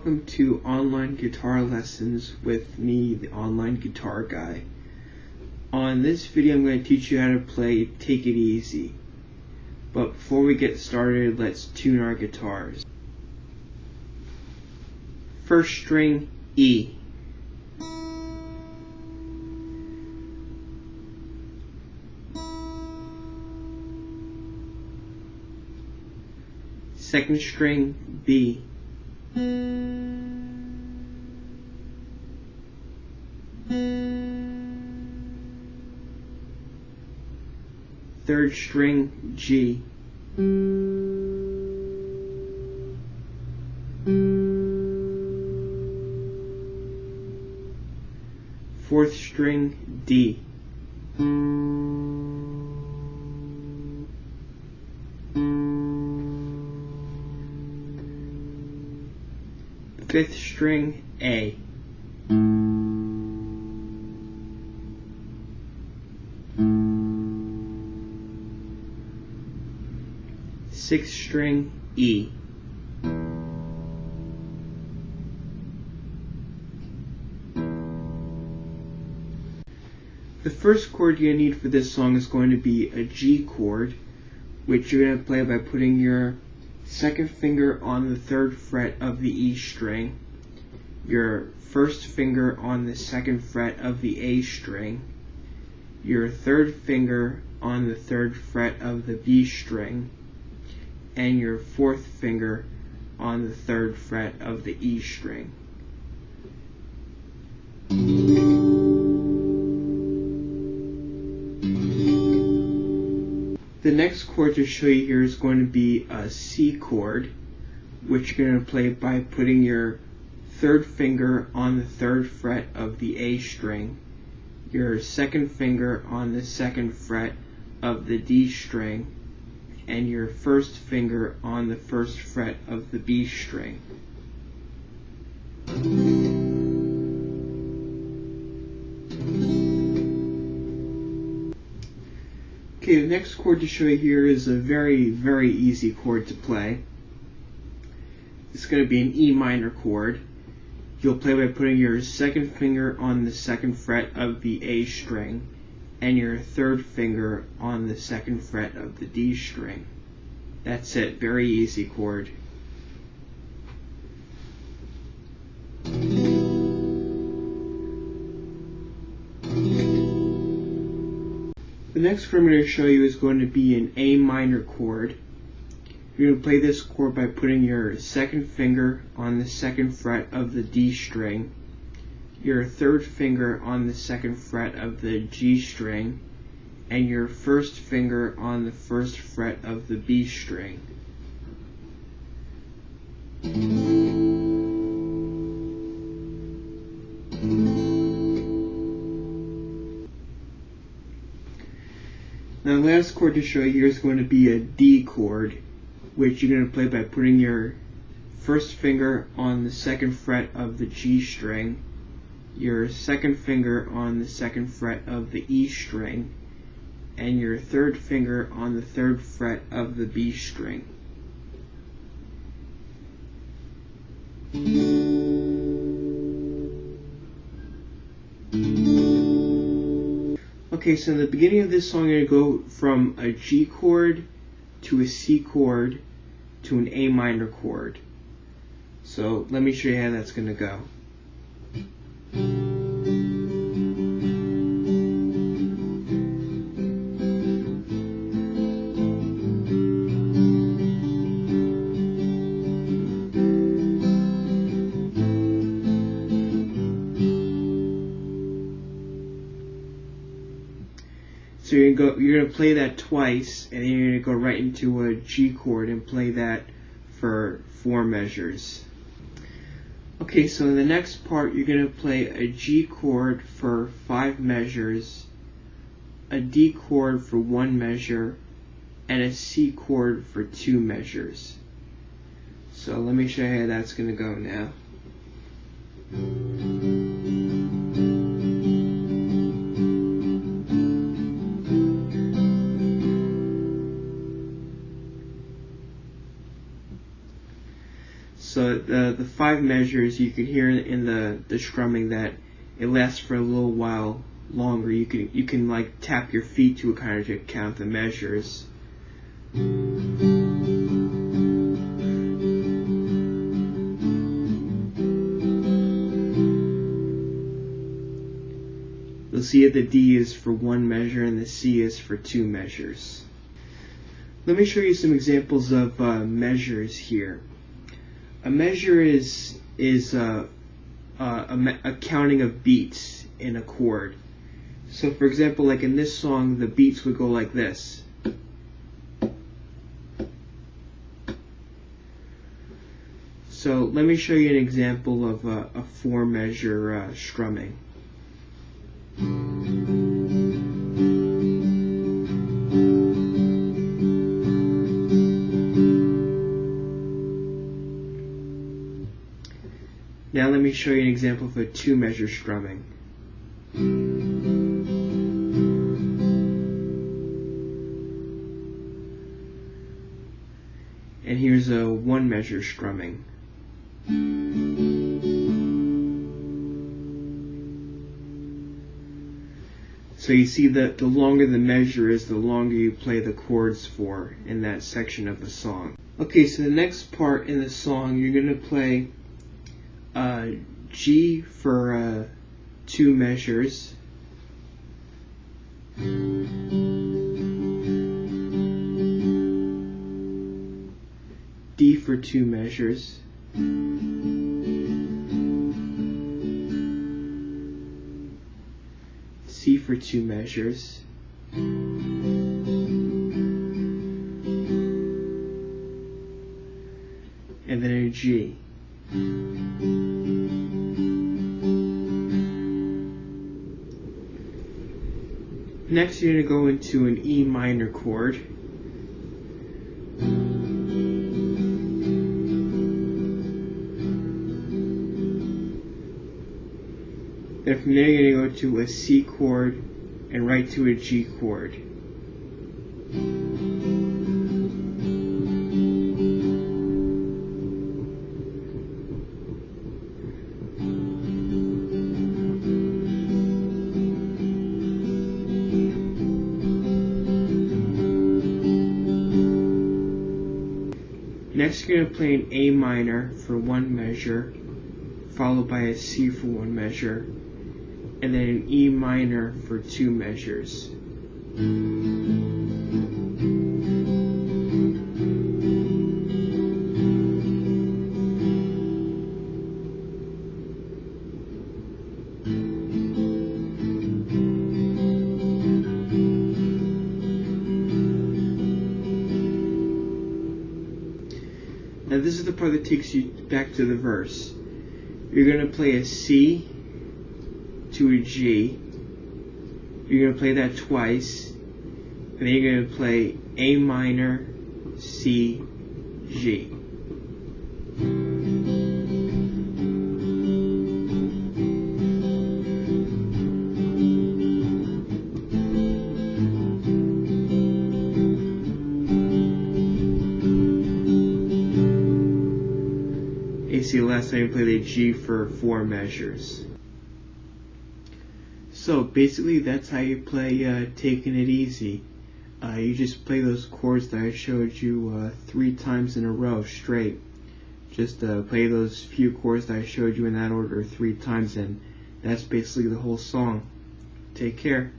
welcome to online guitar lessons with me, the online guitar guy. On this video I'm going to teach you how to play Take It Easy. But before we get started, let's tune our guitars. First string, E. Second string, B. Third string, G. Fourth string, D. Fifth string, A. Sixth string, E. The first chord you're going to need for this song is going to be a G chord, which you're going to play by putting your second finger on the third fret of the E string, your first finger on the second fret of the A string, your third finger on the third fret of the B string, and your fourth finger on the third fret of the E string. The next chord to show you here is going to be a C chord, which you're going to play by putting your third finger on the third fret of the A string, your second finger on the second fret of the D string, and your first finger on the first fret of the B string. Okay, the next chord to show you here is a very, very easy chord to play. It's going to be an E minor chord. You'll play by putting your second finger on the second fret of the A string and your third finger on the second fret of the D string. That's it, very easy chord. The next chord I'm going to show you is going to be an A minor chord. You're going to play this chord by putting your second finger on the second fret of the D string, your third finger on the second fret of the G string, and your first finger on the first fret of the B string. Now the last chord to show you here is going to be a D chord, which you're going to play by putting your first finger on the second fret of the G string, your second finger on the second fret of the E string, and your third finger on the third fret of the B string. Okay, so in the beginning of this song, you're going to go from a G chord to a C chord to an A minor chord. So let me show you how that's going to go. So you're going to play that twice, and then you're going to go right into a G chord and play that for 4 measures. Okay, so in the next part, you're going to play a G chord for 5 measures, a D chord for 1 measure, and a C chord for 2 measures. So let me show you how that's going to go now. So the 5 measures, you can hear in the strumming that it lasts for a little while longer. You can like tap your feet to kind of to count the measures. You'll see that the D is for 1 measure and the C is for 2 measures. Let me show you some examples of measures here. A measure is a counting of beats in a chord. So for example, like in this song, the beats would go like this. So let me show you an example of a 4-measure strumming. Now let me show you an example of a 2-measure strumming. And here's a 1-measure strumming. So you see that the longer the measure is, the longer you play the chords for in that section of the song. Okay, so the next part in the song, you're going to play G for 2 measures, D for 2 measures, C for 2 measures, and then a G. Next, you're going to go into an E minor chord. Then from there, you're going to go to a C chord and right to a G chord. Next, you're going to play an A minor for 1 measure, followed by a C for 1 measure, and then an E minor for 2 measures. Now this is the part that takes you back to the verse. You're going to play a C to a G. You're going to play that twice. And then you're going to play A minor, C, G. See, last time you played a G for 4 measures. So basically that's how you play Taking It Easy. You just play those chords that I showed you 3 times in a row straight. Just play those few chords that I showed you in that order 3 times, and that's basically the whole song. Take care.